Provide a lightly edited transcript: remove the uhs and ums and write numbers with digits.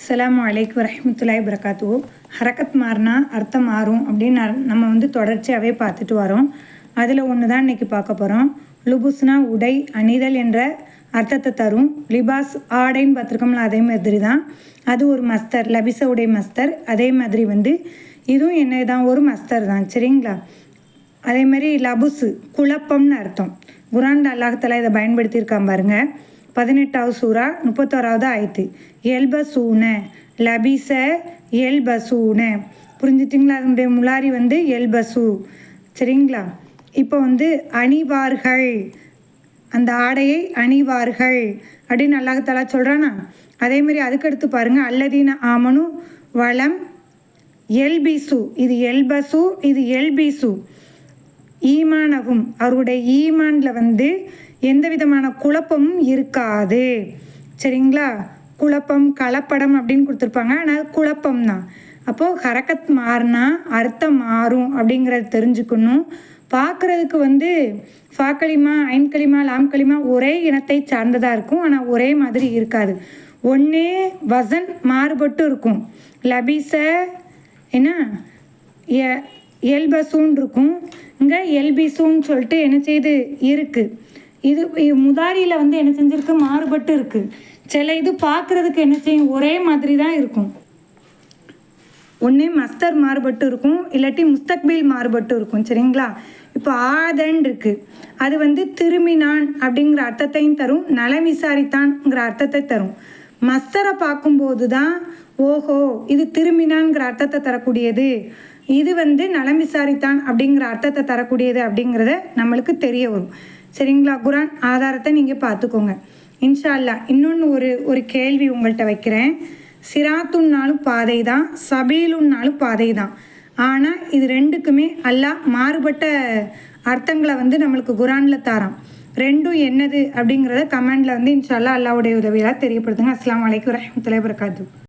அஸ்ஸலாமு அலைக்கும் வரஹ்மத்துல்லாஹி வபரகாத்துஹு. ஹரக்கத் மாறினா அர்த்தம் மாறும் அப்படின்னு நம்ம வந்து தொடர்ச்சியாகவே பார்த்துட்டு வரோம். அதில் ஒன்று தான் இன்றைக்கி பார்க்க போகிறோம். லுபுஸ்னா உடை அணிதல் என்ற அர்த்தத்தை தரும். லிபாஸ் ஆடைன்னு பார்த்துருக்கோம்ல, அதே மாதிரி தான் அது ஒரு மஸ்தர், லபிச உடை மஸ்தர். அதே மாதிரி வந்து இதுவும் என்ன தான் ஒரு மஸ்தர் தான், சரிங்களா? அதே மாதிரி லபுஸு குழப்பம்னு அர்த்தம். குரான் அல்லாஹ்தஆலா இதை பயன்படுத்தியிருக்கான் பாருங்கள். 18வது சூரா 31வது ஆயத்து. எல்பசூன லபிச எல்பசூன, புரிஞ்சுட்டிங்களா? அதனுடைய முலாரி வந்து எல்பசு, சரிங்களா? இப்போ வந்து அணிவார்கள், அந்த ஆடையை அணிவார்கள் அப்படின்னு அல்லாஹ்தஆலா சொல்கிறானா. அதேமாதிரி அதுக்கடுத்து பாருங்கள், அல்லதீன ஆமனு வளம் எல்பிசு, இது எல்பசு, இது எல்பிசு ஈமானகும், அவருடைய ஈமானில் வந்து எந்த விதமான குழப்பமும் இருக்காது, சரிங்களா? குழப்பம் கலப்படம் அப்படின்னு கொடுத்துருப்பாங்க, ஆனால் குழப்பம் தான். அப்போது ஹரக்கத் மாறினா அர்த்தம் மாறும் அப்படிங்கிறத தெரிஞ்சுக்கணும். பார்க்குறதுக்கு வந்து ஃபாக்களிமா ஐன்களிமா லாம்களிமா ஒரே இனத்தை சார்ந்ததாக இருக்கும், ஆனால் ஒரே மாதிரி இருக்காது. ஒன்றே வசன் மாறுபட்டு இருக்கும். லபிச என்ன எல்பசூன் இருக்கும், இங்கே எல்பிசூன்னு சொல்லிட்டு என்ன செய்து இருக்குது. இது முதாரியில் வந்து என்ன செஞ்சுருக்கு, மாறுபட்டு இருக்குது. சில இது பார்க்குறதுக்கு என்ன செய்யும், ஒரே மாதிரி தான் இருக்கும். ஒன்றே மஸ்தர் மாறுபட்டு இருக்கும், இல்லாட்டி முஸ்தக்பில் மாறுபட்டு இருக்கும், சரிங்களா? இப்போ ஆதன் இருக்குது, அது வந்து திரும்பினான் அப்படிங்கிற அர்த்தத்தையும் தரும், நலம் விசாரித்தான்ங்கிற அர்த்தத்தை தரும். மஸ்தரை பார்க்கும்போது தான் ஓஹோ இது திரும்பினான்ங்கிற அர்த்தத்தை தரக்கூடியது, இது வந்து நலம் விசாரித்தான் அப்படிங்கிற அர்த்தத்தை தரக்கூடியது அப்படிங்கிறத நம்மளுக்கு தெரிய வரும், சரிங்களா? குரான் ஆதாரத்தை நீங்கள் பார்த்துக்கோங்க இன்ஷா அல்லாஹ். இன்னொன்று ஒரு கேள்வி உங்கள்கிட்ட வைக்கிறேன். சிராத்துன்னாலும் பாதை தான், சபீலுன்னாலும் பாதை தான். ஆனால் இது ரெண்டுக்குமே அல்லாஹ் மாறுபட்ட அர்த்தங்களை வந்து நம்மளுக்கு குரானில் தாரான். ரெண்டும் என்னது அப்படிங்கிறத கமெண்டில் வந்து இன்ஷா அல்லாஹ் அல்லாஹ்வுடைய உதவியாக தெரியப்படுத்துங்க. அஸ்ஸலாமு அலைக்கும் வரஹ்மத்துல்லாஹி வபரகாத்துஹு.